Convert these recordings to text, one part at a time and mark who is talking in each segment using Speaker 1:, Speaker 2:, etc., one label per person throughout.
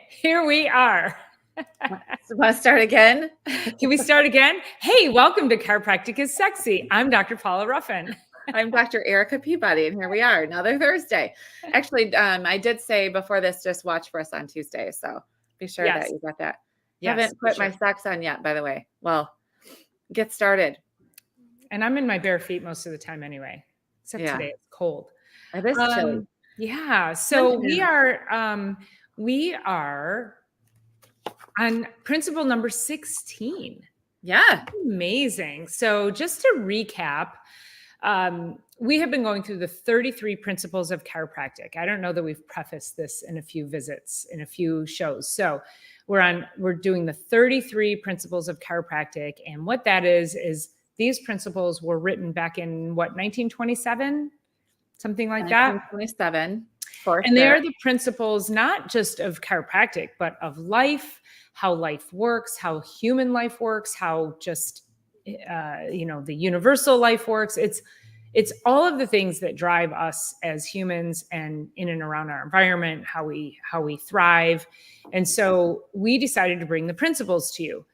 Speaker 1: Here we are.
Speaker 2: So want to start again?
Speaker 1: Can we start again? Hey, welcome to Chiropractic is Sexy. I'm Dr. Paula Ruffin.
Speaker 2: I'm Dr. Erica Peabody, and here we are, another Thursday. Actually, I did say before this, just watch for us on Tuesday, so be sure that you got that.
Speaker 1: Yes,
Speaker 2: Haven't put my socks on yet, by the way. Well, get started.
Speaker 1: And I'm in my bare feet most of the time anyway, except today it's cold.
Speaker 2: It is chilly.
Speaker 1: Yeah, so we are on principle number 16.
Speaker 2: Yeah.
Speaker 1: Amazing. So just to recap, we have been going through the 33 principles of chiropractic. I don't know that we've prefaced this in a few visits, in a few shows. So we're doing the 33 principles of chiropractic. And what that is these principles were written back in 1927? Something like that.
Speaker 2: 1927.
Speaker 1: And they are the principles, not just of chiropractic, but of life, how life works, how human life works, how just, the universal life works. It's all of the things that drive us as humans and in and around our environment, how we thrive. And so we decided to bring the principles to you.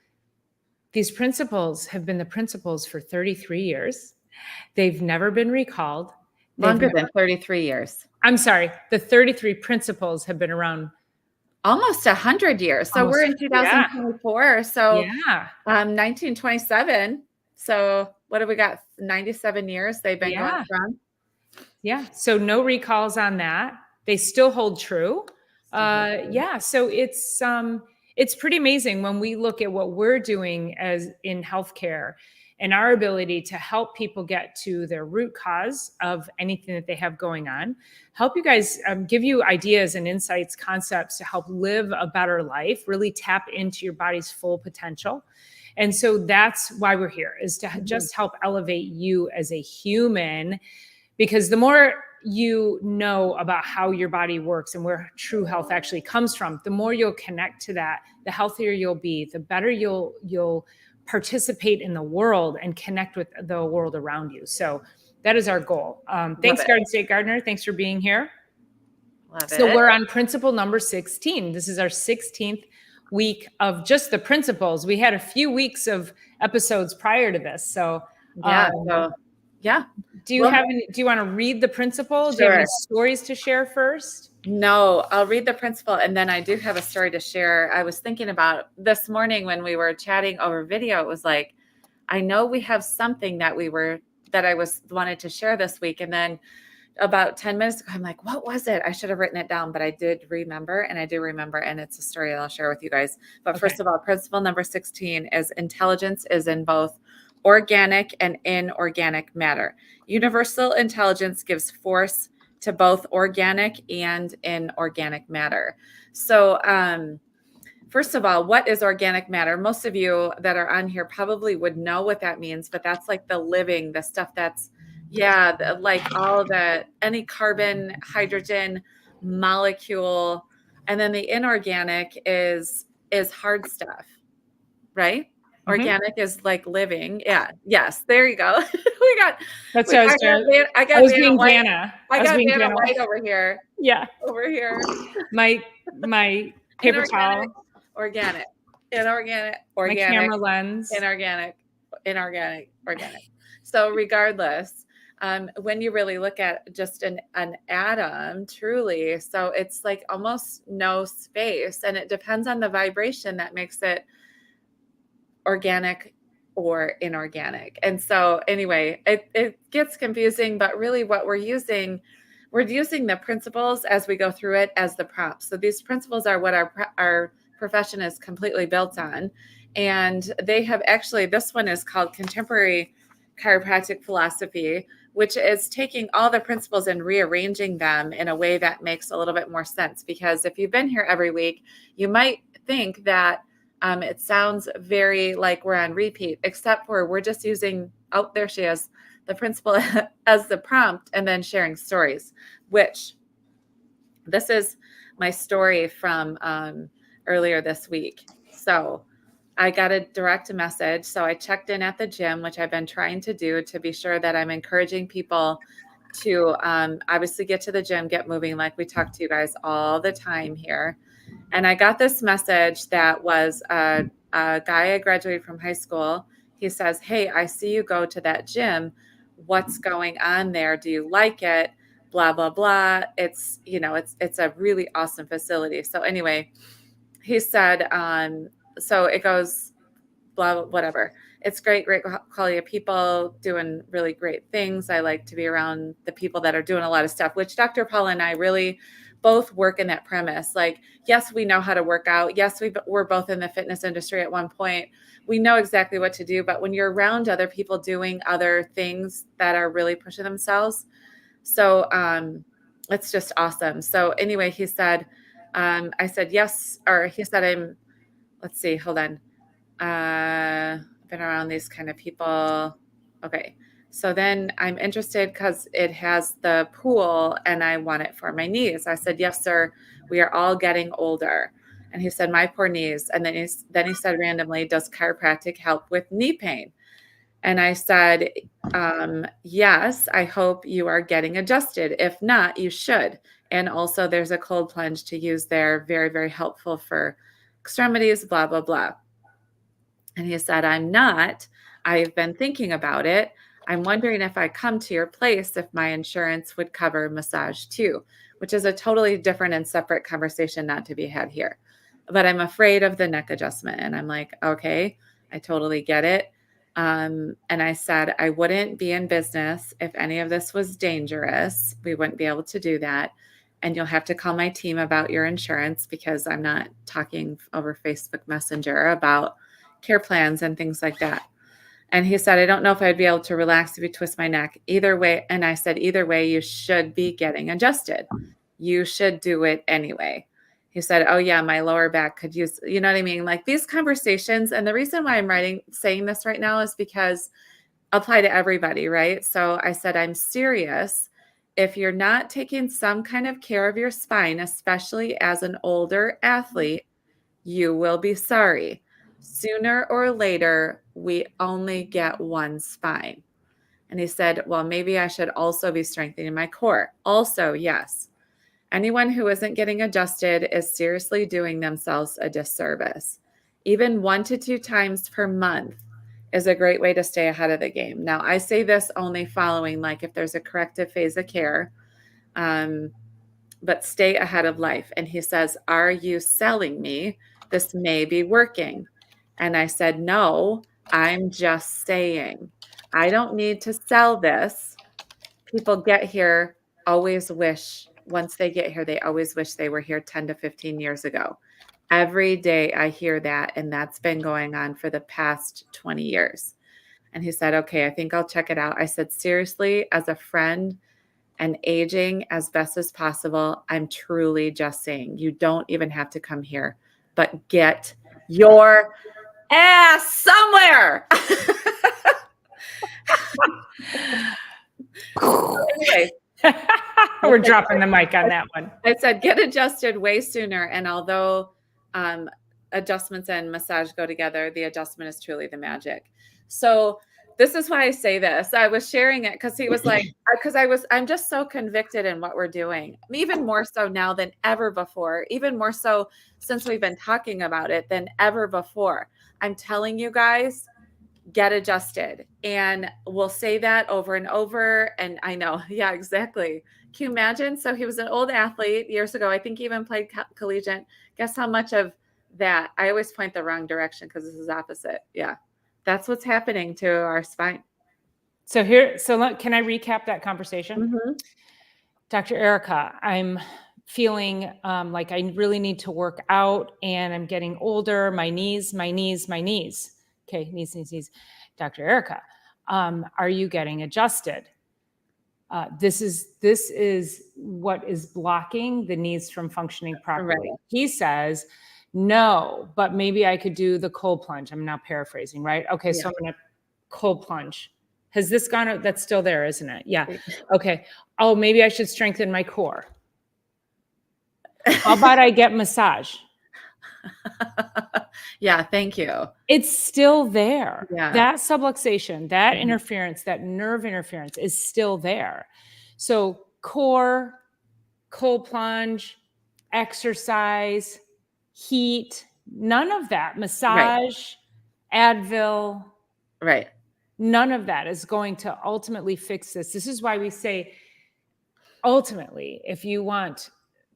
Speaker 1: These principles have been the principles for 33 years. They've never been recalled.
Speaker 2: Longer than 33 years.
Speaker 1: I'm sorry. The 33 principles have been around
Speaker 2: almost 100 years. So we're in 2024. Yeah. So 1927. So what have we got? 97 years they've been going from.
Speaker 1: Yeah. So no recalls on that. They still hold true. So it's pretty amazing when we look at what we're doing as in healthcare and our ability to help people get to their root cause of anything that they have going on, help you guys give you ideas and insights, concepts to help live a better life, really tap into your body's full potential. And so that's why we're here, is to just help elevate you as a human, because the more you know about how your body works and where true health actually comes from, the more you'll connect to that, the healthier you'll be, the better you'll participate in the world and connect with the world around you. So that is our goal. Thanks, Garden State Gardener. Thanks for being here. We're on principle number 16. This is our 16th week of just the principles. We had a few weeks of episodes prior to this. So do you want to read the principle?
Speaker 2: Sure.
Speaker 1: Do you have any stories to share first?
Speaker 2: No, I'll read the principle, and then I do have a story to share. I was thinking about this morning when we were chatting over video. It was like, I know we have something that I wanted to share this week, and then about 10 minutes ago, I'm like, what was it? I should have written it down, but I did remember, and I do remember, and it's a story that I'll share with you guys. But First of all, principle number 16 is intelligence is in both organic and inorganic matter. Universal intelligence gives force to both organic and inorganic matter. So, first of all, what is organic matter? Most of you that are on here probably would know what that means, but that's like the living, the stuff that's, like all the, any carbon, hydrogen molecule. And then the inorganic is hard stuff, right? Organic is like living. Yeah. Yes. There you go.
Speaker 1: That's what I got Vanna White
Speaker 2: over here.
Speaker 1: Yeah.
Speaker 2: Over here.
Speaker 1: My paper towel.
Speaker 2: Organic. Inorganic.
Speaker 1: My camera lens.
Speaker 2: Inorganic. So regardless, when you really look at just an atom, truly, so it's like almost no space, and it depends on the vibration that makes it organic or inorganic. And so anyway, it gets confusing, but really what we're using the principles as we go through it as the prompts. So these principles are what our profession is completely built on. And they have actually, this one is called Contemporary Chiropractic Philosophy, which is taking all the principles and rearranging them in a way that makes a little bit more sense. Because if you've been here every week, you might think that it sounds very like we're on repeat, except for we're just using, there she is, the principle as the prompt and then sharing stories, which this is my story from earlier this week. So I got a direct message. So I checked in at the gym, which I've been trying to do to be sure that I'm encouraging people to obviously get to the gym, get moving, like we talk to you guys all the time here. And I got this message that was a guy I graduated from high school. He says, "Hey, I see you go to that gym. What's going on there? Do you like it? Blah, blah, blah. It's, it's a really awesome facility." So anyway, he said, so it goes, blah, blah, whatever. It's great quality of people doing really great things. I like to be around the people that are doing a lot of stuff, which Dr. Paula and I really both work in that premise. Like, yes, we know how to work out. Yes, we're both in the fitness industry at one point. We know exactly what to do. But when you're around other people doing other things that are really pushing themselves, so it's just awesome. So anyway, he said, I said yes, or he said, let's see, hold on. Been around these kind of people. Okay. So then I'm interested because it has the pool and I want it for my knees. I said, "Yes, sir. We are all getting older." And he said, "My poor knees." And then he said randomly, "Does chiropractic help with knee pain?" And I said, "Yes, I hope you are getting adjusted. If not, you should. And also there's a cold plunge to use there. Very, very helpful for extremities, blah, blah, blah." And he said, "I'm not. I've been thinking about it. I'm wondering if I come to your place, if my insurance would cover massage too," which is a totally different and separate conversation not to be had here. But I'm afraid of the neck adjustment. And I'm like, okay, I totally get it. And I said, "I wouldn't be in business if any of this was dangerous. We wouldn't be able to do that. And you'll have to call my team about your insurance because I'm not talking over Facebook Messenger about care plans and things like that." And he said, "I don't know if I'd be able to relax if you twist my neck either way." And I said, "Either way, you should be getting adjusted. You should do it anyway." He said, "Oh yeah, my lower back could use," you know what I mean? Like these conversations. And the reason why I'm saying this right now is because apply to everybody, right? So I said, "I'm serious. If you're not taking some kind of care of your spine, especially as an older athlete, you will be sorry. Sooner or later, we only get one spine." And he said, "Well, maybe I should also be strengthening my core." Also, yes. Anyone who isn't getting adjusted is seriously doing themselves a disservice. Even 1 to 2 times per month is a great way to stay ahead of the game. Now, I say this only following, like if there's a corrective phase of care, but stay ahead of life. And he says, "Are you selling me? This may be working." And I said, "No, I'm just saying. I don't need to sell this. People get here, once they get here, they always wish they were here 10 to 15 years ago. Every day I hear that, and that's been going on for the past 20 years." And he said, "Okay, I think I'll check it out." I said, "Seriously, as a friend and aging as best as possible, I'm truly just saying, you don't even have to come here, but get your ass somewhere." Anyway,
Speaker 1: We're dropping the mic on that one.
Speaker 2: I said, get adjusted way sooner. And although adjustments and massage go together, the adjustment is truly the magic. So this is why I say this. I was sharing it because he was like, I'm just so convicted in what we're doing, even more so now than ever before, even more so since we've been talking about it than ever before. I'm telling you guys, get adjusted. And we'll say that over and over. And I know, yeah, exactly. Can you imagine? So he was an old athlete years ago. I think he even played collegiate. Guess how much of that? I always point the wrong direction because this is opposite. Yeah. That's what's happening to our spine.
Speaker 1: Can I recap that conversation?
Speaker 2: Mm-hmm.
Speaker 1: Dr. Erica, I'm feeling like I really need to work out and I'm getting older. My knees. Okay, knees. Dr. Erica, are you getting adjusted? This is what is blocking the knees from functioning properly.
Speaker 2: Right.
Speaker 1: He says, "No, but maybe I could do the cold plunge." I'm now paraphrasing, right? Okay, so I'm going to cold plunge. Has this gone out? That's still there, isn't it? Yeah. Okay. Oh, maybe I should strengthen my core. How about I get massage?
Speaker 2: Yeah, thank you.
Speaker 1: It's still there.
Speaker 2: Yeah.
Speaker 1: That subluxation, that interference, that nerve interference is still there. So core, cold plunge, exercise, heat, none of that.
Speaker 2: Right.
Speaker 1: Massage, Advil,
Speaker 2: Right.
Speaker 1: none of that is going to ultimately fix this. This is why we say, ultimately, if you want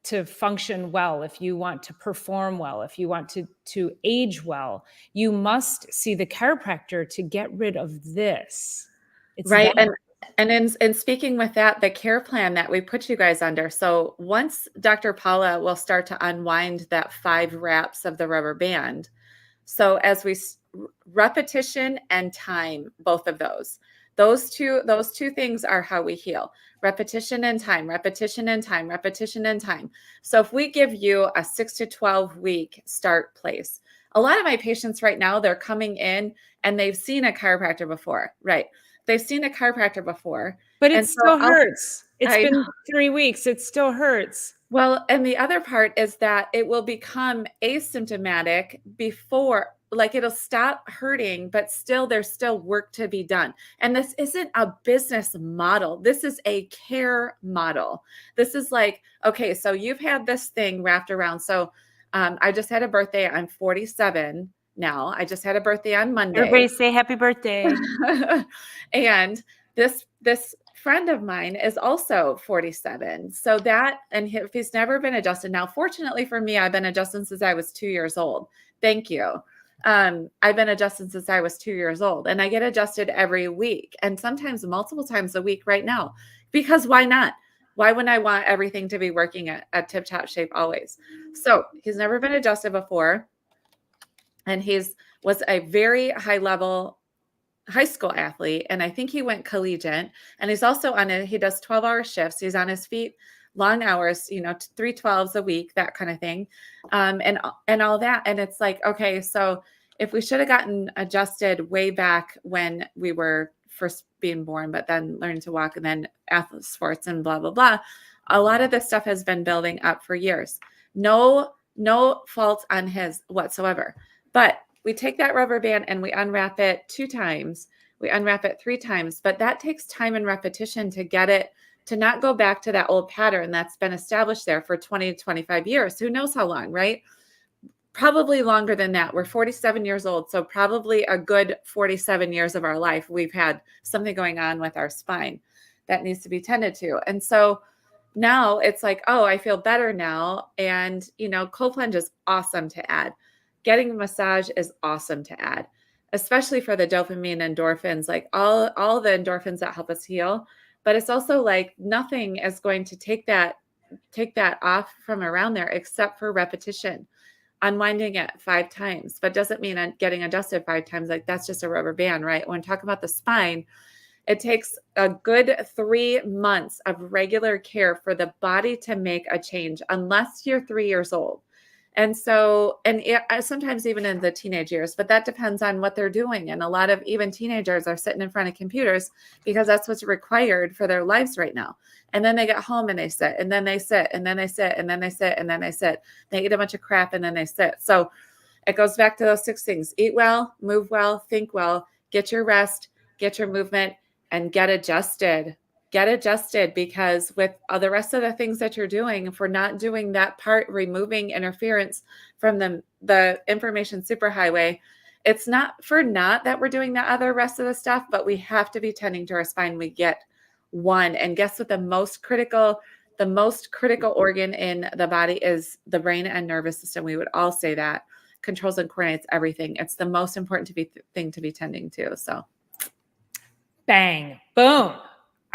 Speaker 1: to function well, if you want to perform well, if you want to age well, you must see the chiropractor to get rid of this. It's
Speaker 2: Right.
Speaker 1: that.
Speaker 2: And in speaking with that, the care plan that we put you guys under. So once Dr. Paula will start to unwind that 5 wraps of the rubber band. So as we repetition and time, both of those two things are how we heal. Repetition and time, repetition and time, repetition and time. So if we give you a 6 to 12 week start place, a lot of my patients right now, they're coming in and they've seen a chiropractor before, right? They've seen a chiropractor before.
Speaker 1: But it
Speaker 2: And so
Speaker 1: still hurts. It's
Speaker 2: I
Speaker 1: been 3 weeks. It still hurts.
Speaker 2: well, and the other part is that it will become asymptomatic before, like it'll stop hurting, but still there's still work to be done. And this isn't a business model. This is a care model. This is like, okay, so you've had this thing wrapped around. So I just had a birthday. I'm 47 now. I just had a birthday on Monday.
Speaker 1: Everybody say happy birthday.
Speaker 2: And this friend of mine is also 47. So that, and if he's never been adjusted. Now, fortunately for me, I've been adjusted since I was 2 years old. Thank you. I've been adjusted since I was 2 years old, and I get adjusted every week and sometimes multiple times a week right now, because why not? Why wouldn't I want everything to be working at tip-top shape always? So he's never been adjusted before. And was a very high level high school athlete, and I think he went collegiate, and he's also he does 12-hour shifts. He's on his feet long hours, 3 12s a week, that kind of thing. And all that. And it's like, okay, so if we should have gotten adjusted way back when we were first being born, but then learning to walk and then athlete sports and blah, blah, blah, a lot of this stuff has been building up for years. No fault on his whatsoever. But we take that rubber band and we unwrap it 2 times. We unwrap it 3 times, but that takes time and repetition to get it to not go back to that old pattern that's been established there for 20 to 25 years. Who knows how long, right? Probably longer than that. We're 47 years old. So probably a good 47 years of our life, we've had something going on with our spine that needs to be tended to. And so now it's like, oh, I feel better now. And, cold plunge is awesome to add. Getting a massage is awesome to add, especially for the dopamine, endorphins, like all the endorphins that help us heal. But it's also like nothing is going to take that off from around there except for repetition. Unwinding it 5 times, but doesn't mean getting adjusted 5 times. Like that's just a rubber band, right? When talking about the spine, it takes a good 3 months of regular care for the body to make a change, unless you're 3 years old. And so, sometimes even in the teenage years, but that depends on what they're doing. And a lot of even teenagers are sitting in front of computers because that's what's required for their lives right now. And then they get home and they sit, and then they sit, and then they sit, and then they sit, and then they sit. They eat a bunch of crap and then they sit. So it goes back to those 6 things: eat well, move well, think well, get your rest, get your movement, and get adjusted. Get adjusted, because with the rest of the things that you're doing, if we're not doing that part, removing interference from the information superhighway, it's not for naught that we're doing the other rest of the stuff, but we have to be tending to our spine. We get one. And guess what? The most critical organ in the body is the brain and nervous system. We would all say that controls and coordinates everything. It's the most important thing to be tending to. So
Speaker 1: Bang, boom.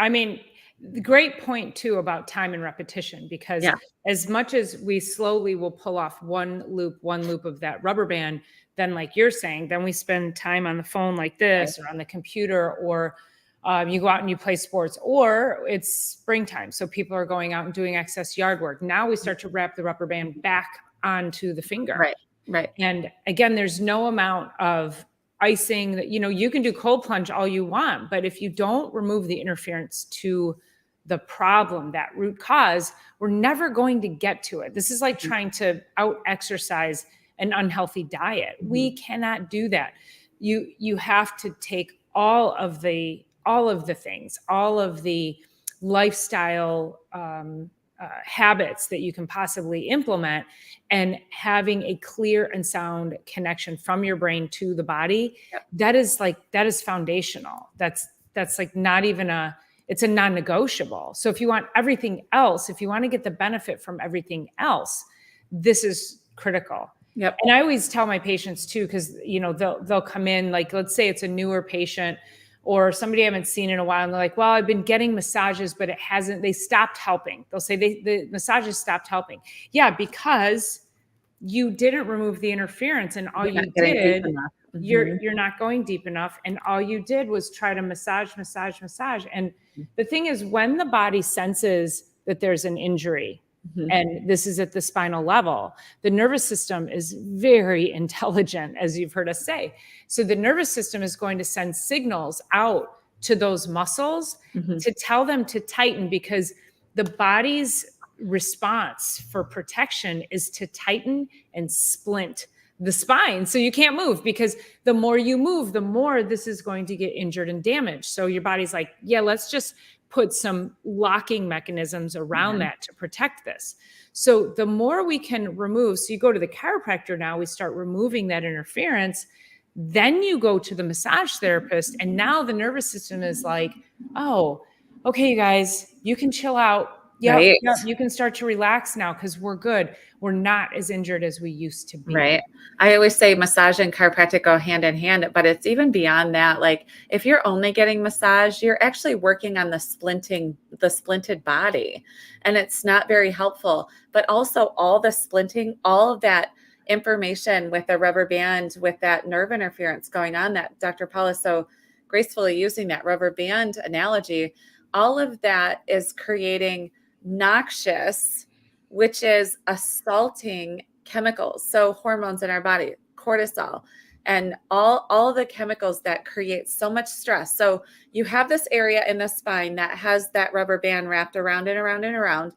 Speaker 1: I mean, the great point too about time and repetition, because
Speaker 2: yeah,
Speaker 1: as much as we slowly will pull off one loop of that rubber band, then like you're saying, then we spend time on the phone like this or on the computer, or you go out and you play sports, or it's springtime. So people are going out and doing excess yard work. Now we start to wrap the rubber band back onto the finger.
Speaker 2: right.
Speaker 1: And again, there's no amount of icing that, you can do cold plunge all you want, but if you don't remove the interference to the problem, that root cause, we're never going to get to it. This is like trying to out exercise an unhealthy diet. We cannot do that. You have to take all of the things, all of the lifestyle habits that you can possibly implement, and having a clear and sound connection from your brain to the body,
Speaker 2: Yep.
Speaker 1: that is foundational. That's like not even it's a non-negotiable. So if you want everything else, if you want to get the benefit from everything else, this is critical.
Speaker 2: Yep.
Speaker 1: And I always tell my patients too, because they'll come in, like, let's say it's a newer patient or somebody I haven't seen in a while, and they're like, well, I've been getting massages, but they stopped helping. They'll say the massages stopped helping. Yeah, because you didn't remove the interference, and all you did, you're not going deep enough, and all you did was try to massage. And the thing is, when the body senses that there's an injury, and this is at the spinal level, the nervous system is very intelligent, as you've heard us say. So the nervous system is going to send signals out to those muscles to tell them to tighten, because the body's response for protection is to tighten and splint the spine. So you can't move, because the more you move, the more this is going to get injured and damaged. So your body's like, yeah, let's just put some locking mechanisms around that to protect this. So the more we can remove, so you go to the chiropractor now, we start removing that interference. Then you go to the massage therapist, and now the nervous system is like, oh, okay, you guys, you can chill out. Yep, you can start to relax now, because we're good. We're not as injured as we used to be.
Speaker 2: Right. I always say massage and chiropractic go hand in hand, but it's even beyond that. Like, if you're only getting massage, you're actually working on the splinted body, and it's not very helpful. But also all the splinting, all of that information with the rubber band, with that nerve interference going on, that Dr. Paula is so gracefully using that rubber band analogy, all of that is creating noxious, which is assaulting chemicals. So hormones in our body, cortisol, and all the chemicals that create so much stress. So you have this area in the spine that has that rubber band wrapped around and around and around.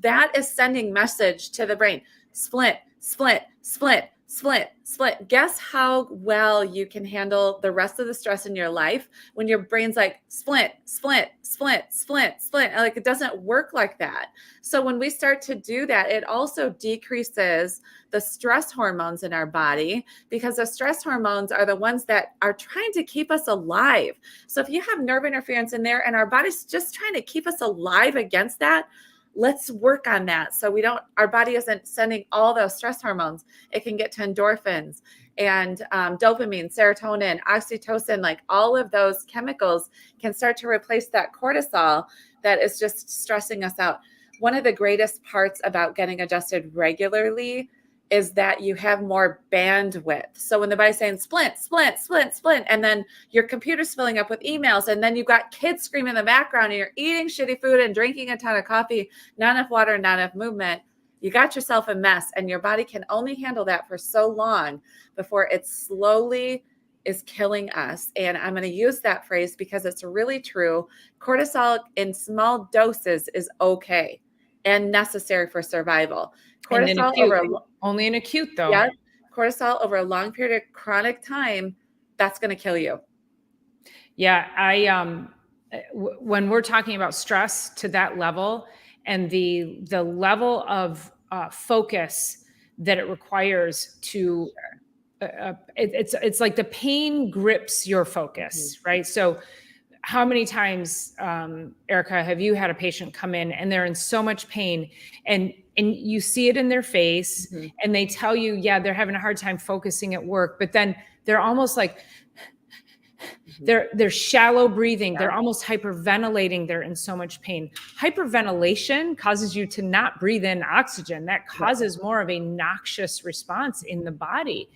Speaker 2: That is sending message to the brain: splint, splint, splint, splint, splint. Guess how well you can handle the rest of the stress in your life when your brain's like splint, splint, splint, splint, splint. Like, it doesn't work like that. So when we start to do that, it also decreases the stress hormones in our body, because the stress hormones are the ones that are trying to keep us alive. So if you have nerve interference in there and our body's just trying to keep us alive against that, let's work on that. So our body isn't sending all those stress hormones. It can get to endorphins and dopamine, serotonin, oxytocin, like all of those chemicals can start to replace that cortisol that is just stressing us out. One of the greatest parts about getting adjusted regularly is that you have more bandwidth. So when the body's saying splint, splint, splint, splint, and then your computer's filling up with emails, and then you've got kids screaming in the background, and you're eating shitty food and drinking a ton of coffee, not enough water, not enough movement, you got yourself a mess, and your body can only handle that for so long before it slowly is killing us. And I'm going to use that phrase because it's really true. Cortisol in small doses is okay and necessary for survival. Cortisol
Speaker 1: only in acute though.
Speaker 2: Yeah, cortisol over a long period of chronic time, that's going to kill you.
Speaker 1: Yeah, when we're talking about stress to that level, and the level of focus that it requires to, it's like the pain grips your focus, right? So how many times, Erica, have you had a patient come in and they're in so much pain, and you see it in their face, and they tell you, yeah, they're having a hard time focusing at work, but then they're almost like, they're shallow breathing. They're almost hyperventilating. They're in so much pain. Hyperventilation causes you to not breathe in oxygen. That causes more of a noxious response in the body.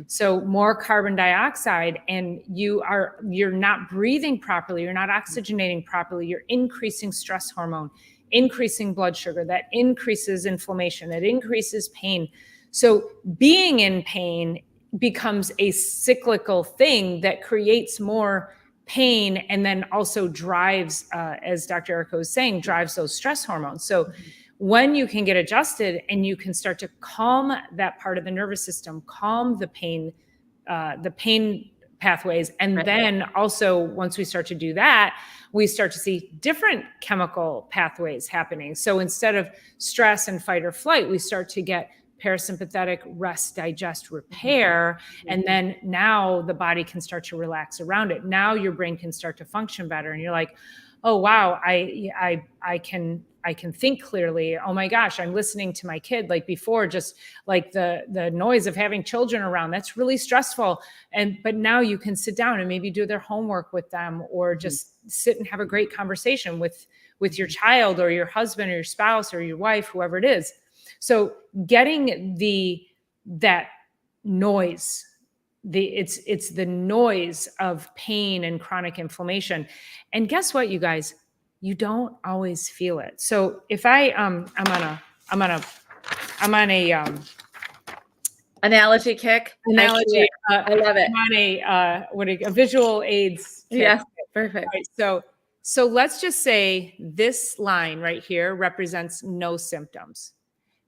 Speaker 1: So more carbon dioxide, and you're not breathing properly. You're not oxygenating properly. You're increasing stress hormone, increasing blood sugar. That increases inflammation. That increases pain. So being in pain becomes a cyclical thing that creates more pain, and then also drives, as Dr. Erica was saying, drives those stress hormones. So when you can get adjusted and you can start to calm that part of the nervous system, calm the pain pathways. And
Speaker 2: Right.
Speaker 1: then also, once we start to do that, we start to see different chemical pathways happening. So instead of stress and fight or flight, we start to get parasympathetic rest, digest, repair. And then now the body can start to relax around it. Now your brain can start to function better. And you're like, oh, wow, I can think clearly. Oh my gosh, I'm listening to my kid. Like before, just like the noise of having children around, that's really stressful. But now you can sit down and maybe do their homework with them, or just sit and have a great conversation with your child or your husband or your spouse or your wife, whoever it is. So getting that noise, it's the noise of pain and chronic inflammation. And guess what, you guys? You don't always feel it. So if I'm on a
Speaker 2: Analogy kick.
Speaker 1: analogy.
Speaker 2: I love it.
Speaker 1: I'm on a visual aids kick.
Speaker 2: Yes, perfect.
Speaker 1: Right, so let's just say this line right here represents no symptoms.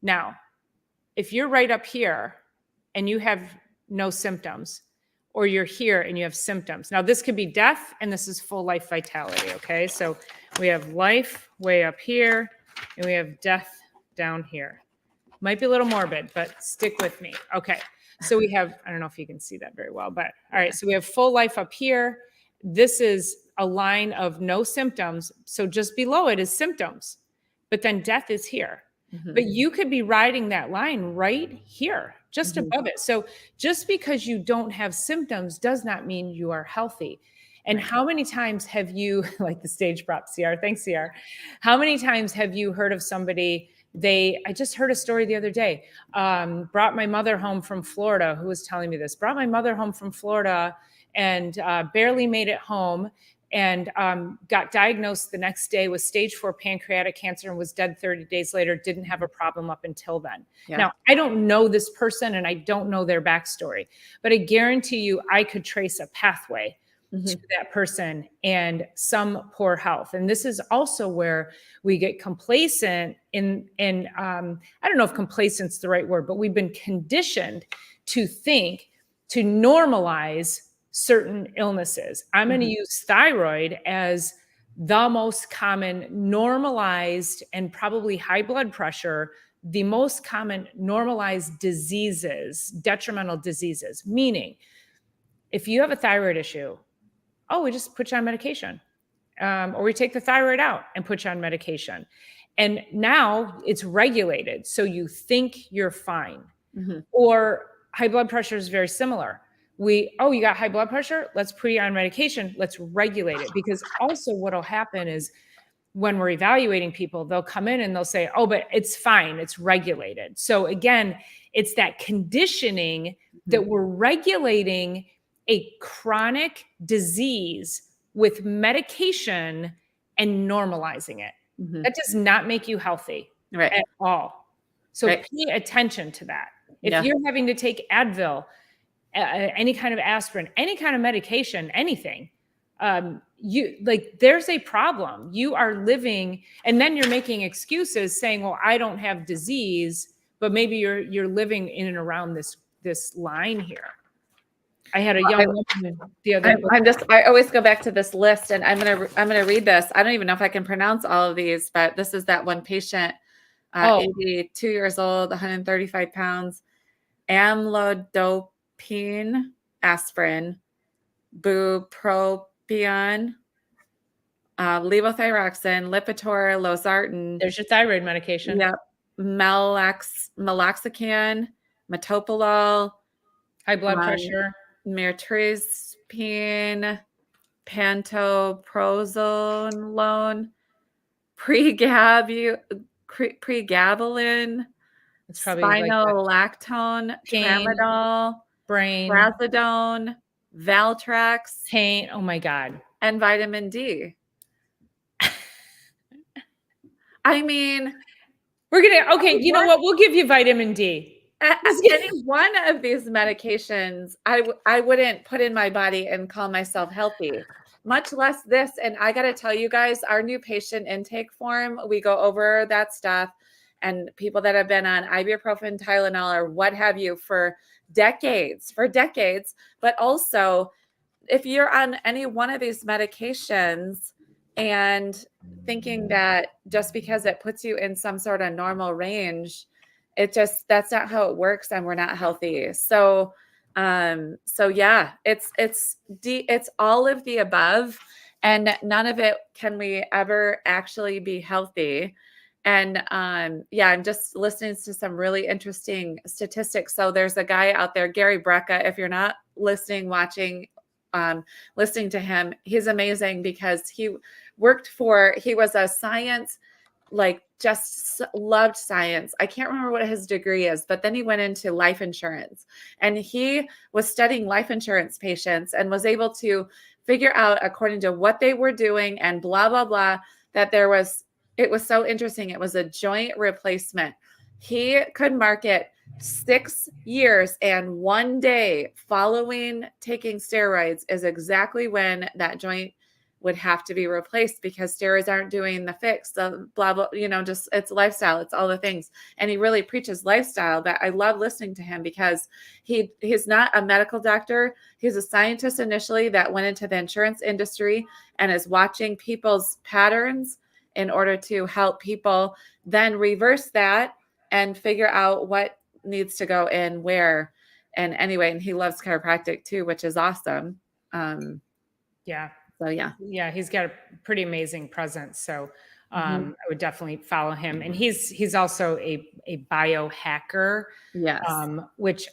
Speaker 1: Now, if you're right up here and you have no symptoms, or you're here and you have symptoms. Now, this could be death, and this is full life vitality, okay? So we have life way up here, and we have death down here. Might be a little morbid, but stick with me. Okay, so we have, I don't know if you can see that very well, but all right, so we have full life up here. This is a line of no symptoms. So just below it is symptoms, but then death is here. But you could be riding that line right here, just above it. So just because you don't have symptoms does not mean you are healthy. And how many times have you, like the stage prop, CR, thanks, CR. How many times have you heard of somebody, I just heard a story the other day, brought my mother home from Florida, who was telling me this, brought my mother home from Florida and barely made it home, and got diagnosed the next day with stage 4 pancreatic cancer and was dead 30 days later, didn't have a problem up until then. Yeah. Now, I don't know this person and I don't know their backstory, but I guarantee you I could trace a pathway to that person and some poor health. And this is also where we get complacent in I don't know if complacent's the right word, but we've been conditioned to think, to normalize certain illnesses. I'm going to use thyroid as the most common normalized, and probably high blood pressure, the most common normalized diseases, detrimental diseases. Meaning, if you have a thyroid issue, we just put you on medication. Or we take the thyroid out and put you on medication. And now it's regulated. So you think you're fine. Or high blood pressure is very similar. You got high blood pressure? Let's put you on medication. Let's regulate it. Because also what'll happen is when we're evaluating people, they'll come in and they'll say, but it's fine. It's regulated. So again, it's that conditioning that we're regulating a chronic disease with medication and normalizing it. That does not make you healthy at all. So pay attention to that. If you're having to take Advil, any kind of aspirin, any kind of medication, anything, there's a problem. You are living, and then you're making excuses saying, well, I don't have disease, but maybe you're living in and around this line here. I had a young woman the other day.
Speaker 2: I always go back to this list, and I'm gonna read this. I don't even know if I can pronounce all of these, but this is that one patient, 82 years old, 135 pounds, amlodipine, aspirin, bupropion, levothyroxine, Lipitor, losartan.
Speaker 1: There's your thyroid medication.
Speaker 2: Yep. Meloxicam, metoprolol,
Speaker 1: high blood pressure,
Speaker 2: mirtazapine, pantoprazole, pregabalin, spironolactone, tramadol,
Speaker 1: brain,
Speaker 2: trazodone, Valtrex,
Speaker 1: pain. Oh my God.
Speaker 2: And vitamin D. I mean,
Speaker 1: we're gonna, you know what? We'll give you vitamin D.
Speaker 2: Any one of these medications, I wouldn't put in my body and call myself healthy, much less this. And I got to tell you guys, our new patient intake form, we go over that stuff, and people that have been on ibuprofen, Tylenol, or what have you for decades, but also if you're on any one of these medications and thinking that just because it puts you in some sort of normal range, that's not how it works, and we're not healthy. So yeah, it's all of the above, and none of it can we ever actually be healthy. And yeah, I'm just listening to some really interesting statistics. So there's a guy out there, Gary Brecka. If you're not listening, watching, listening to him, he's amazing because he was a science, like just loved science. I can't remember what his degree is, but then he went into life insurance, and he was studying life insurance patients and was able to figure out, according to what they were doing and blah, blah, blah, that it was so interesting. It was a joint replacement. He could market 6 years and 1 day following taking steroids is exactly when that joint would have to be replaced, because steroids aren't doing the fix, the blah, blah, just it's lifestyle, it's all the things. And he really preaches lifestyle, but I love listening to him because he's not a medical doctor. He's a scientist initially that went into the insurance industry and is watching people's patterns in order to help people then reverse that and figure out what needs to go in where. And anyway, and he loves chiropractic too, which is awesome.
Speaker 1: Yeah.
Speaker 2: So yeah.
Speaker 1: Yeah, he's got a pretty amazing presence. So
Speaker 2: Mhm.
Speaker 1: I would definitely follow him. And he's also a biohacker,
Speaker 2: Yes.
Speaker 1: which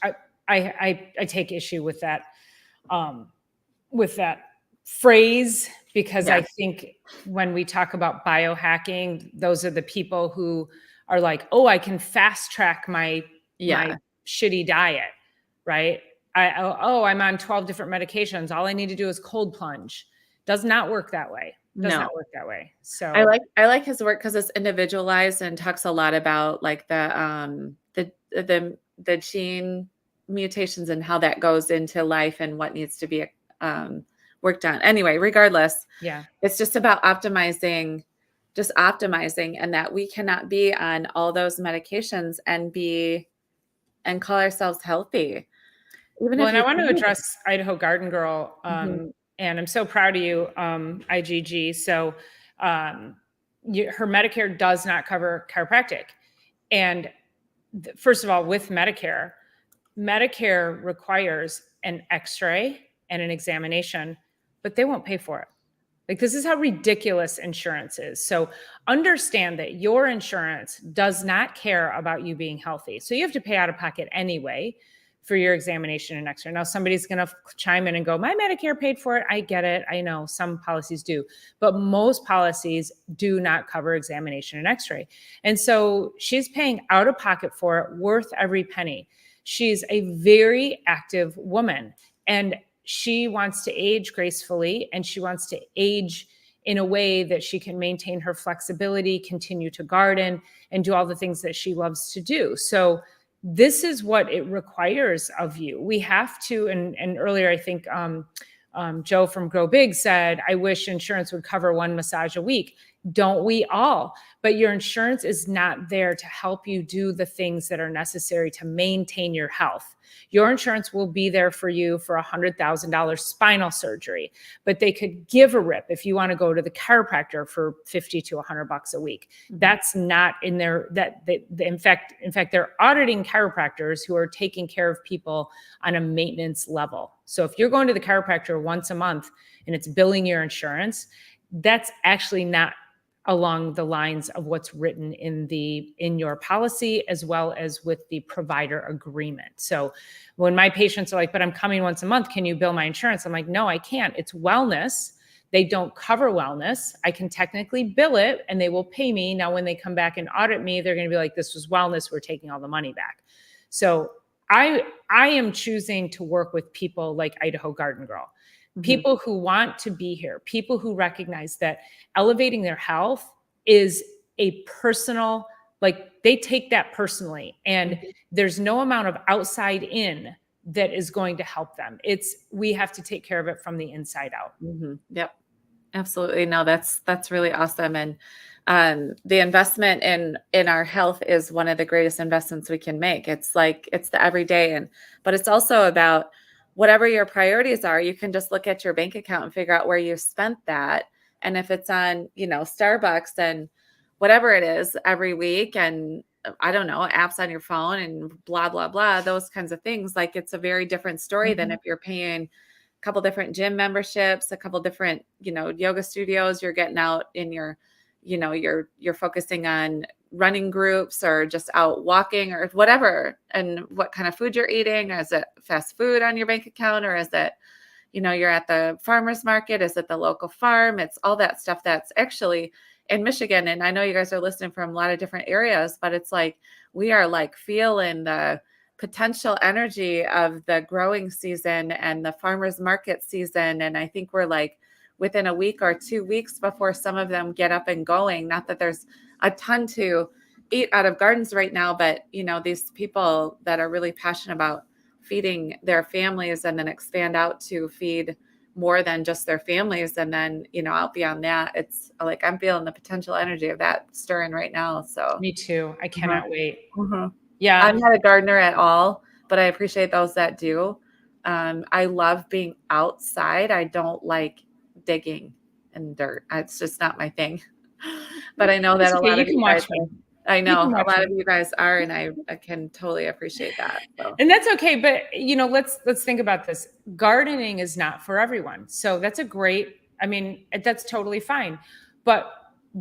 Speaker 1: I take issue um, with that phrase, because I
Speaker 2: Yeah.
Speaker 1: think when we talk about biohacking, those are the people who are like, oh, I can fast track my
Speaker 2: Yeah.
Speaker 1: shitty diet, right? I'm on 12 different medications. All I need to do is cold plunge. Does not work that way. Does
Speaker 2: No.
Speaker 1: not work that way. So
Speaker 2: I like his work because it's individualized and talks a lot about like the gene mutations and how that goes into life and what needs to be um, worked on. Anyway, regardless,
Speaker 1: yeah.
Speaker 2: it's just about optimizing, and that we cannot be on all those medications and call ourselves healthy. Even
Speaker 1: Well,
Speaker 2: if
Speaker 1: and I
Speaker 2: you
Speaker 1: want to
Speaker 2: think,
Speaker 1: address Idaho Garden Girl,
Speaker 2: Mhm.
Speaker 1: and I'm so proud of you, IGG. So, um, her Medicare does not cover chiropractic, and first of all, with Medicare requires an X-ray and an examination, but they won't pay for it. Like, this is how ridiculous insurance is. So understand that your insurance does not care about you being healthy. So you have to pay out of pocket anyway for your examination and X-ray. Now somebody's going to chime in and go, "My Medicare paid for it." I get it. I know some policies do, but most policies do not cover examination and X-ray. And so she's paying out of pocket for it, worth every penny. She's a very active woman, and she wants to age gracefully, and she wants to age in a way that she can maintain her flexibility, continue to garden, and do all the things that she loves to do. So this is what it requires of you. We have to, and earlier I think Joe from Grow Big said, I wish insurance would cover one massage a week. Don't we all? But your insurance is not there to help you do the things that are necessary to maintain your health. Your insurance will be there for you for $100,000 spinal surgery, but they could give a rip if you want to go to the chiropractor for 50 to $100 a week.
Speaker 2: Mhm.
Speaker 1: That's not in there. In fact, they're auditing chiropractors who are taking care of people on a maintenance level. So if you're going to the chiropractor once a month and it's billing your insurance, that's actually not along the lines of what's written in your policy, as well as with the provider agreement. So when my patients are like, but I'm coming once a month, can you bill my insurance? I'm like, no, I can't. It's wellness. They don't cover wellness. I can technically bill it and they will pay me. Now, when they come back and audit me, they're going to be like, this was wellness. We're taking all the money back. So I am choosing to work with people like Idaho Garden Girl,
Speaker 2: Mhm.
Speaker 1: people who want to be here, people who recognize that elevating their health is a personal, like they take that personally, and
Speaker 2: Mhm.
Speaker 1: there's no amount of outside in that is going to help them. We have to take care of it from the inside out.
Speaker 2: Mhm. Yep. Absolutely. No, that's really awesome. And the investment in our health is one of the greatest investments we can make. It's like it's the everyday, but it's also about whatever your priorities are, you can just look at your bank account and figure out where you spent that. And if it's on, Starbucks and whatever it is every week, and I don't know, apps on your phone and blah, blah, blah, those kinds of things, like it's a very different story than
Speaker 1: Mhm.
Speaker 2: if you're paying a couple different gym memberships, a couple different, yoga studios, you're getting out in your, you're focusing on running groups or just out walking or whatever, and what kind of food you're eating. Is it fast food on your bank account, or is it, you're at the farmer's market? Is it the local farm? It's all that stuff that's actually in Michigan. And I know you guys are listening from a lot of different areas, but it's like we are like feeling the potential energy of the growing season and the farmer's market season. And I think we're like within a week or 2 weeks before some of them get up and going. Not that there's a ton to eat out of gardens right now, but these people that are really passionate about feeding their families and then expand out to feed more than just their families. And then, out beyond that, it's like I'm feeling the potential energy of that stirring right now. So,
Speaker 1: Me too. I
Speaker 2: uh-huh.
Speaker 1: cannot wait.
Speaker 2: Mhm.
Speaker 1: Yeah.
Speaker 2: I'm not a gardener at all, but I appreciate those that do. I love being outside. I don't like digging in dirt. It's just not my thing. But I know that
Speaker 1: It's
Speaker 2: a
Speaker 1: okay.
Speaker 2: lot
Speaker 1: You
Speaker 2: of you
Speaker 1: can
Speaker 2: guys
Speaker 1: watch me.
Speaker 2: are. I
Speaker 1: You
Speaker 2: know
Speaker 1: can
Speaker 2: a
Speaker 1: watch
Speaker 2: lot of
Speaker 1: me.
Speaker 2: you guys are, and I can totally appreciate that. So,
Speaker 1: And that's okay, but let's think about this. Gardening is not for everyone. So that's a great, I mean, that's totally fine. But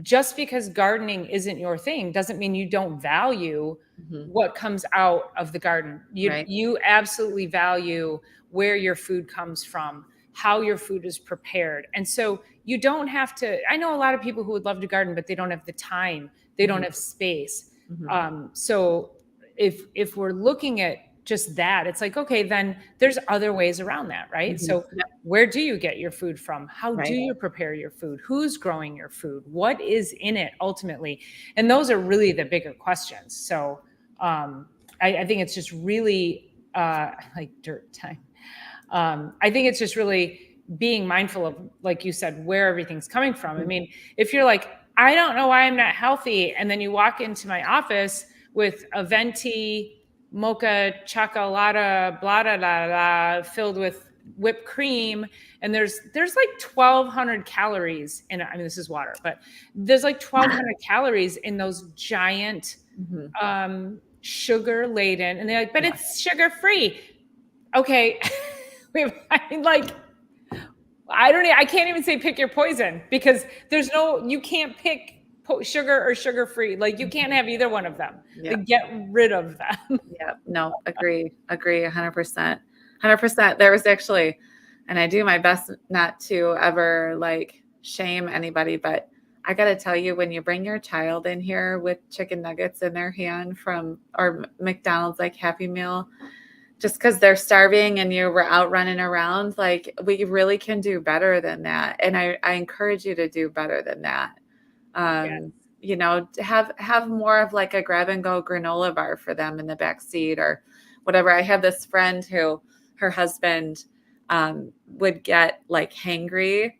Speaker 1: just because gardening isn't your thing doesn't mean you don't value
Speaker 2: mhm,
Speaker 1: what comes out of the garden. You
Speaker 2: right.
Speaker 1: you absolutely value where your food comes from, how your food is prepared. And so you don't have to, I know a lot of people who would love to garden, but they don't have the time, they don't
Speaker 2: Mhm,
Speaker 1: have space.
Speaker 2: mhm,
Speaker 1: So if we're looking at just that, it's like, okay, then there's other ways around that, right?
Speaker 2: mhm.
Speaker 1: So
Speaker 2: Yep,
Speaker 1: where do you get your food from? How do
Speaker 2: right.
Speaker 1: you prepare your food? Who's growing your food? What is in it ultimately? And those are really the bigger questions. So I think it's just really like dirt time. I think it's just really being mindful of, like you said, where everything's coming from. I
Speaker 2: Mhm.
Speaker 1: mean, if you're like, I don't know why I'm not healthy, and then you walk into my office with a venti mocha chocolata blah blah blah, blah filled with whipped cream, and there's like 1,200 calories in it. I mean, this is water, but there's like 1,200 calories in those giant
Speaker 2: Mhm.
Speaker 1: sugar laden, and they're like, but
Speaker 2: Yeah.
Speaker 1: it's sugar free. Okay. I mean, like, I can't even say pick your poison, because you can't pick sugar or sugar free. Like, you can't
Speaker 2: Mhm.
Speaker 1: have either one of them.
Speaker 2: Yep.
Speaker 1: Like, get rid of them.
Speaker 2: Yep. No, agree 100%. 100%. There was actually, and I do my best not to ever like shame anybody, but I got to tell you, when you bring your child in here with chicken nuggets in their hand from, or McDonald's like Happy Meal, just because they're starving and you were out running around, like we really can do better than that. And I encourage you to do better than that.
Speaker 1: Yeah.
Speaker 2: um, to have more of like a grab and go granola bar for them in the back seat or whatever. I have this friend who her husband would get like hangry,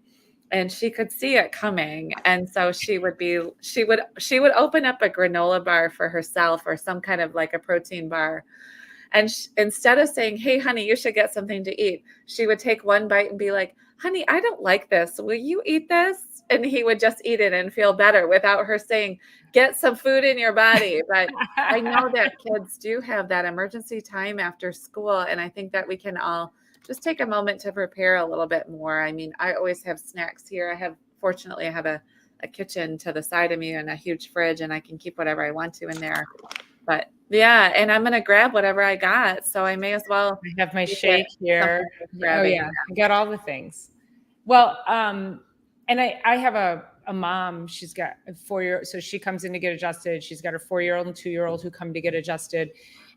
Speaker 2: and she could see it coming, and so she would open up a granola bar for herself or some kind of like a protein bar, and instead of saying, "Hey, honey, you should get something to eat," she would take one bite and be like, "Honey, I don't like this. Will you eat this?" And he would just eat it and feel better without her saying, "Get some food in your body." But I know that kids do have that emergency time after school. And I think that we can all just take a moment to prepare a little bit more. I mean, I always have snacks here. Fortunately, I have a kitchen to the side of me and a huge fridge, and I can keep whatever I want to in there. But yeah, and I'm gonna grab whatever I got, so I may as well
Speaker 1: I have my
Speaker 2: make it
Speaker 1: shake here.
Speaker 2: something worth
Speaker 1: Oh
Speaker 2: grabbing.
Speaker 1: yeah, I got all the things. Well, and I have a mom. She's got a 4 year, so she comes in to get adjusted. She's got her 4 year old and 2 year old who come to get adjusted,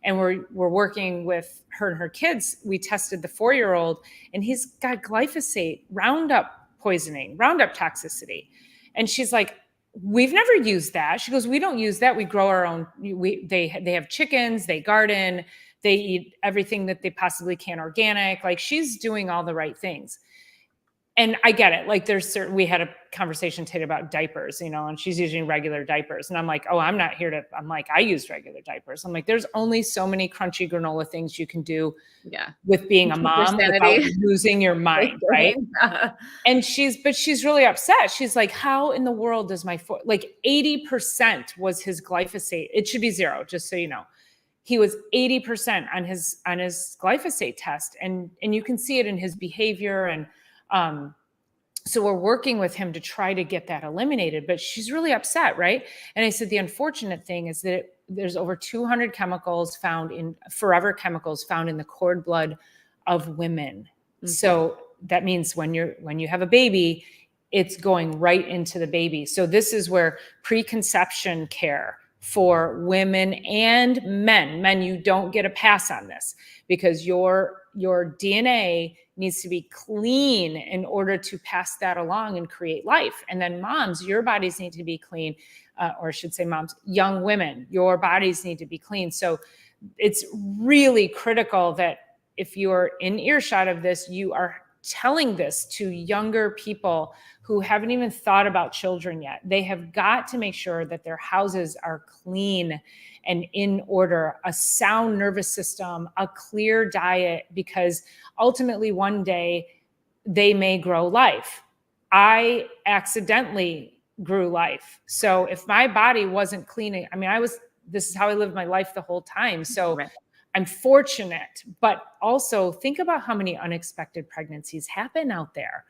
Speaker 1: and we're working with her and her kids. We tested the 4 year old, and he's got glyphosate, Roundup poisoning, Roundup toxicity, and she's like, we've never used that. She goes, we don't use that. We grow our own. They have chickens, they garden, they eat everything that they possibly can organic. Like, she's doing all the right things. And I get it. Like we had a conversation today about diapers, and she's using regular diapers. And I'm like, oh, I'm like, I use regular diapers. I'm like, there's only so many crunchy granola things you can do
Speaker 2: Yeah.
Speaker 1: with being a
Speaker 2: Keep your
Speaker 1: mom without
Speaker 2: sanity.
Speaker 1: losing your mind. Right. And she's really upset. She's like, how in the world does like 80% was his glyphosate. It should be 0, just so you know. He was 80% on his glyphosate test. And you can see it in his behavior. And, so we're working with him to try to get that eliminated, but she's really upset, right? And I said, the unfortunate thing is that there's over 200 chemicals forever chemicals found in the cord blood of women. Mm-hmm. So that means when you have a baby, it's going right into the baby. So this is where preconception care for women and men, you don't get a pass on this, because your DNA needs to be clean in order to pass that along and create life. And then moms, your bodies need to be clean, or I should say moms, young women, your bodies need to be clean. So it's really critical that if you're in earshot of this, you are telling this to younger people who haven't even thought about children yet. They have got to make sure that their houses are clean and in order, a sound nervous system, a clear diet, because ultimately one day they may grow life. I accidentally grew life. So if my body wasn't cleaning, this is how I lived my life the whole time. So right. I'm fortunate, but also think about how many unexpected pregnancies happen out there.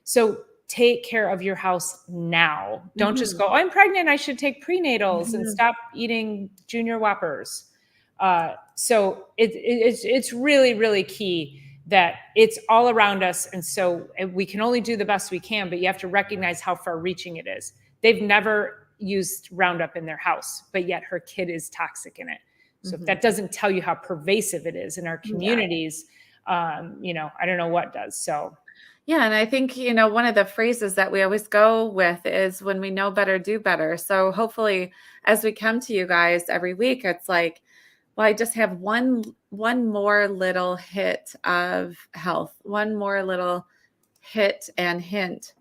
Speaker 1: So take care of your house now. Don't just go, oh, I'm pregnant, I should take prenatals and stop eating Junior Whoppers. So it's really, really key that it's all around us. And so we can only do the best we can, but you have to recognize how far reaching it is. They've never used Roundup in their house, but yet her kid is toxic in it. So if that doesn't tell you how pervasive it is in our communities, I don't know what does. So.
Speaker 2: Yeah. And I think, one of the phrases that we always go with is when we know better, do better. So hopefully as we come to you guys every week, it's like, well, I just have one more little hit of health, one more little hit and hint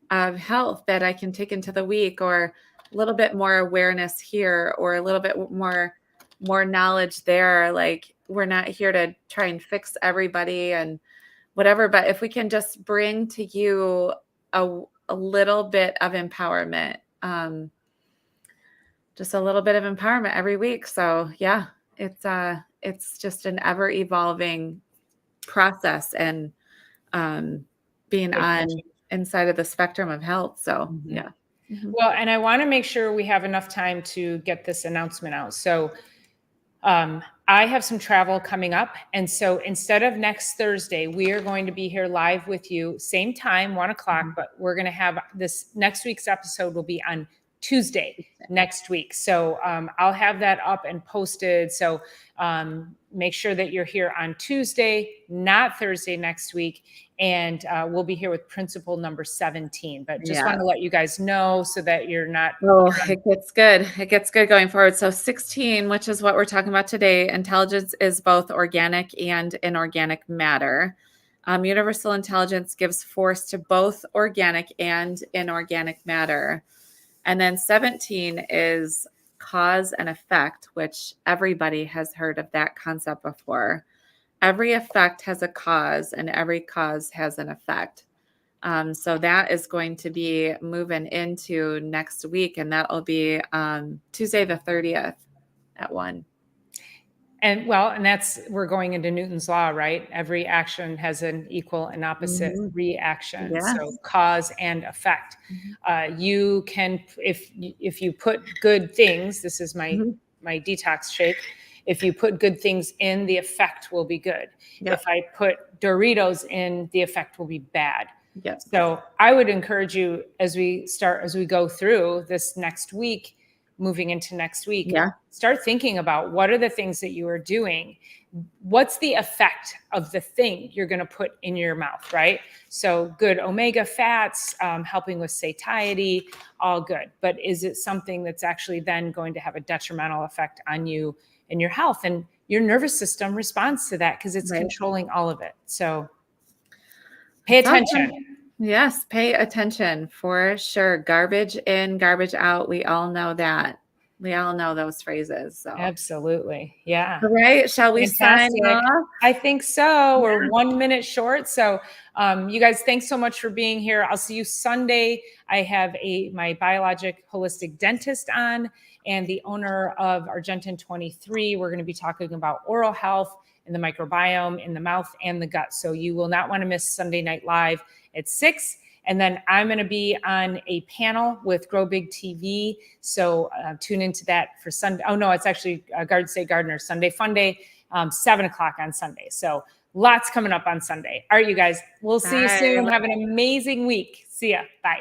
Speaker 2: of health that I can take into the week, or a little bit more awareness here, or a little bit more knowledge there. Like, we're not here to try and fix everybody and whatever, but if we can just bring to you a little bit of empowerment, just a little bit of empowerment every week. So yeah, it's just an ever evolving process, and being on inside of the spectrum of health. So yeah.
Speaker 1: Mm-hmm. Well, and I want to make sure we have enough time to get this announcement out. So I have some travel coming up. And so instead of next Thursday, we are going to be here live with you, same time, 1:00, but we're going to have this next week's episode will be on Tuesday next week. So I'll have that up and posted. So make sure that you're here on Tuesday, not Thursday next week. And we'll be here with principle number 17. But just want to let you guys know so that you're not.
Speaker 2: Oh, it gets good. It gets good going forward. So 16, which is what we're talking about today, intelligence is both organic and inorganic matter. Universal intelligence gives force to both organic and inorganic matter. And then 17 is cause and effect, which everybody has heard of that concept before. Every effect has a cause, and every cause has an effect. So that is going to be moving into next week, and that will be Tuesday the 30th at 1.
Speaker 1: And we're going into Newton's law, right? Every action has an equal and opposite reaction. Yes. So cause and effect. You can, if you put good things, this is my detox shake. If you put good things in, the effect will be good. Yep. If I put Doritos in, the effect will be bad. Yep. So I would encourage you as we go through this next week, moving into next week, start thinking about what are the things that you are doing. What's the effect of the thing you're going to put in your mouth, right? So good omega fats, helping with satiety, all good. But is it something that's actually then going to have a detrimental effect on you and your health? And your nervous system responds to that because it's controlling all of it. So pay attention.
Speaker 2: Yes, pay attention for sure. Garbage in, garbage out. We all know that. We all know those phrases. So,
Speaker 1: Absolutely. Yeah.
Speaker 2: all right, shall we sign
Speaker 1: Fantastic.
Speaker 2: off?
Speaker 1: I think so. We're
Speaker 2: Yeah.
Speaker 1: 1 minute short. So, you guys, thanks so much for being here. I'll see you Sunday. I have my biologic holistic dentist on and the owner of Argentin 23. We're going to be talking about oral health and the microbiome in the mouth and the gut. So you will not want to miss Sunday Night Live at 6. And then I'm going to be on a panel with Grow Big TV. So tune into that for Sunday. Oh, no, it's actually Garden State Gardener Sunday Fun Day, 7 o'clock on Sunday. So lots coming up on Sunday. All right, you guys, we'll see you
Speaker 2: Bye.
Speaker 1: soon. Have an amazing week. See ya. Bye.